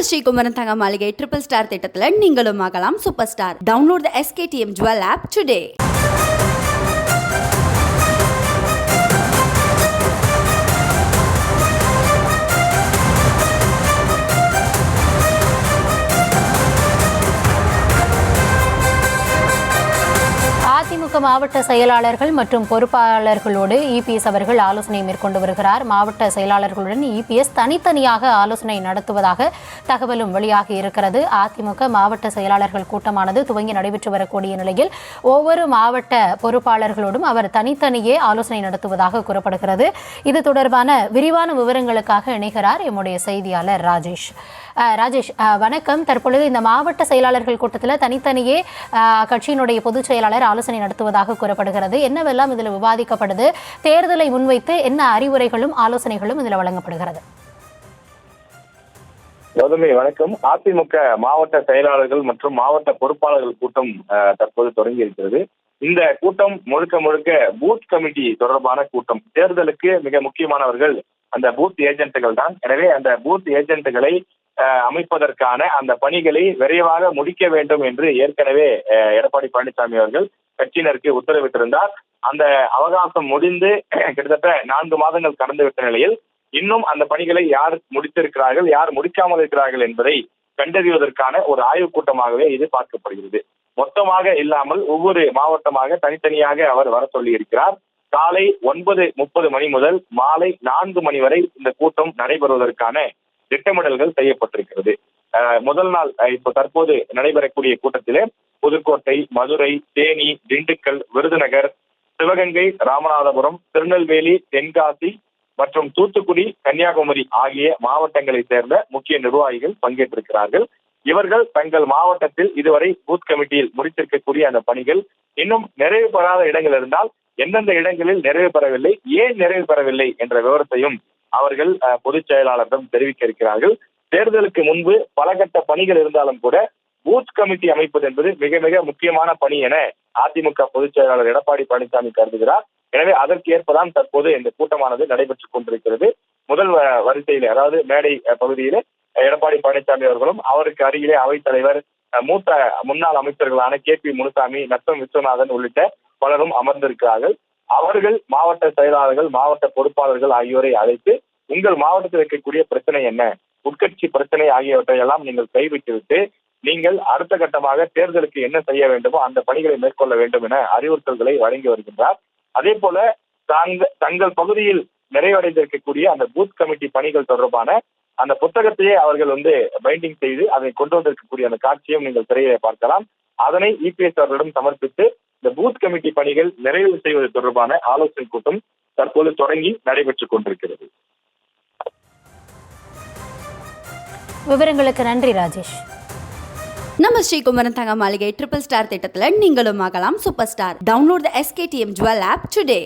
நம்ம ஸ்ரீகுமரன் தங்க மாளிகை ட்ரிபிள் ஸ்டார் திட்டத்தில் நீங்களும் ஆகலாம் சூப்பர் ஸ்டார். டவுன்லோட் த SKTM Jewel app today. AIADMK மாவட்ட செயலாளர்கள் மற்றும் பொறுப்பாளர்களோடு இபிஎஸ் அவர்கள் ஆலோசனை மேற்கொண்டு வருகிறார். மாவட்ட செயலாளர்களுடன் இபிஎஸ் தனித்தனியாக ஆலோசனை நடத்துவதாக தகவலும் வெளியாகி இருக்கிறது. அதிமுக மாவட்ட செயலாளர்கள் கூட்டமானது துவங்கி நடைபெற்று வரக்கூடிய நிலையில் ஒவ்வொரு மாவட்ட பொறுப்பாளர்களோடும் அவர் தனித்தனியே ஆலோசனை நடத்துவதாக கூறப்படுகிறது. இது தொடர்பான விரிவான விவரங்களுக்காக இணைகிறார் எம்முடைய செய்தியாளர் ராஜேஷ். ராஜேஷ், வணக்கம். தற்பொழுது இந்த மாவட்ட செயலாளர்கள் கூட்டத்தில் தனித்தனியே கட்சியினுடைய பொதுச் செயலாளர் ஆலோசனை நடத்துவதாக கூறப்படுகிறது. என்னவெல்லாம் இதில் விவாதிக்கப்படுது? தேர்தலை முன்வைத்து என்ன அறிவுரைகளும் ஆலோசனைகளும் இதில் வழங்கப்படுகிறது? கௌதமி, வணக்கம். அதிமுக மாவட்ட செயலாளர்கள் மற்றும் மாவட்ட பொறுப்பாளர்கள் கூட்டம் தற்போது தொடங்கி இருக்கிறது. இந்த கூட்டம் முழுக்க முழுக்க பூத் கமிட்டி தொடர்பான கூட்டம். தேர்தலுக்கு மிக முக்கியமானவர்கள் அந்த பூத் ஏஜென்ட்டுகள் தான். எனவே அந்த பூத் ஏஜென்ட்டுகளை அமைப்பதற்கான அந்த பணிகளை விரைவாக முடிக்க வேண்டும் என்று ஏற்கனவே எடப்பாடி பழனிசாமி அவர்கள் கட்சியினருக்கு உத்தரவிட்டிருந்தார். அந்த அவகாசம் முடிந்து கிட்டத்தட்ட 4 மாதங்கள் கடந்துவிட்ட நிலையில் இன்னும் அந்த பணிகளை யார் முடித்திருக்கிறார்கள், யார் முடிக்காமல் இருக்கிறார்கள் என்பதை கண்டறிவதற்கான ஒரு ஆய்வுக் கூட்டமாகவே இது பார்க்கப்படுகிறது. மொத்தமாக இல்லாமல் ஒவ்வொரு மாவட்டமாக தனித்தனியாக அவர் வர சொல்லி இருக்கிறார். காலை 9:30 மணி முதல் மாலை 4 மணி வரை இந்த கூட்டம் நடைபெறுவதற்கான திட்டமிடல்கள் செய்யப்பட்டிருக்கிறது. முதல் நாள் இப்போ தற்போது நடைபெறக்கூடிய கூட்டத்திலே புதுக்கோட்டை, மதுரை, தேனி, திண்டுக்கல், விருதுநகர், சிவகங்கை, ராமநாதபுரம், திருநெல்வேலி, தென்காசி மற்றும் தூத்துக்குடி, கன்னியாகுமரி ஆகிய மாவட்டங்களை சேர்ந்த முக்கிய நிர்வாகிகள் பங்கேற்றிருக்கிறார்கள். இவர்கள் தங்கள் மாவட்டத்தில் இதுவரை பூத் கமிட்டியில் முடித்திருக்கக்கூடிய அந்த பணிகள் இன்னும் நிறைவு பெறாத இடங்கள் இருந்தால் எந்தெந்த இடங்களில் நிறைவு பெறவில்லை, ஏன் நிறைவு பெறவில்லை என்ற விவரத்தையும் அவர்கள் பொதுச் செயலாளரிடம் தெரிவிக்க இருக்கிறார்கள். தேர்தலுக்கு முன்பு பல கட்ட பணிகள் இருந்தாலும் கூட பூத் கமிட்டி அமைப்பது என்பது மிக மிக முக்கியமான பணி என அதிமுக பொதுச் செயலாளர் எடப்பாடி பழனிசாமி கருதுகிறார். எனவே அதற்கு ஏற்பதான் தற்போது இந்த கூட்டமானது நடைபெற்றுக் கொண்டிருக்கிறது. முதல் வரிசையில், அதாவது மேடை பகுதியில் எடப்பாடி பழனிசாமி அவர்களும் அவருக்கு அருகிலே அவைத்தலைவர், மூத்த முன்னாள் அமைச்சர்களான KP முனுசாமி, நத்தம் விஸ்வநாதன் உள்ளிட்ட பலரும் அமர்ந்திருக்கிறார்கள். அவர்கள் மாவட்ட செயலாளர்கள், மாவட்ட பொறுப்பாளர்கள் ஆகியோரை அழைத்து உங்கள் மாவட்டத்தில் இருக்கக்கூடிய பிரச்சனை என்ன, உட்கட்சி பிரச்சனை ஆகியவற்றை எல்லாம் நீங்கள் கைவிட்டுவிட்டு நீங்கள் அடுத்த கட்டமாக தேர்தலுக்கு என்ன செய்ய வேண்டுமோ அந்த பணிகளை மேற்கொள்ள வேண்டும் என அறிவுறுத்தல்களை வழங்கி வருகின்றார். அதே போல தங்கள் பகுதியில் நிறைவடைந்திருக்கக்கூடிய அந்த பூத் கமிட்டி பணிகள் தொடர்பான அந்த புத்தகத்தையே அவர்கள் பைண்டிங் செய்து அதை கொண்டு வந்திருக்கக்கூடிய அந்த காட்சியும் நீங்கள் திரையிலே பார்க்கலாம். அதனை EPS அவர்களிடம் சமர்ப்பித்து இந்த பூத் கமிட்டி பணிகள் நிறைவு செய்வது தொடர்பான ஆலோசனை கூட்டம் தற்போது தொடங்கி நடைபெற்றுக் கொண்டிருக்கிறது. விவரங்களுக்கு நன்றி ராஜேஷ். நம்ம ஸ்ரீகுமரன் தங்க மாளிகை ட்ரிபிள் ஸ்டார் திட்டத்தில் நீங்களும் ஆகலாம் சூப்பர் ஸ்டார். டவுன்லோட் த SKTM Jewel app today.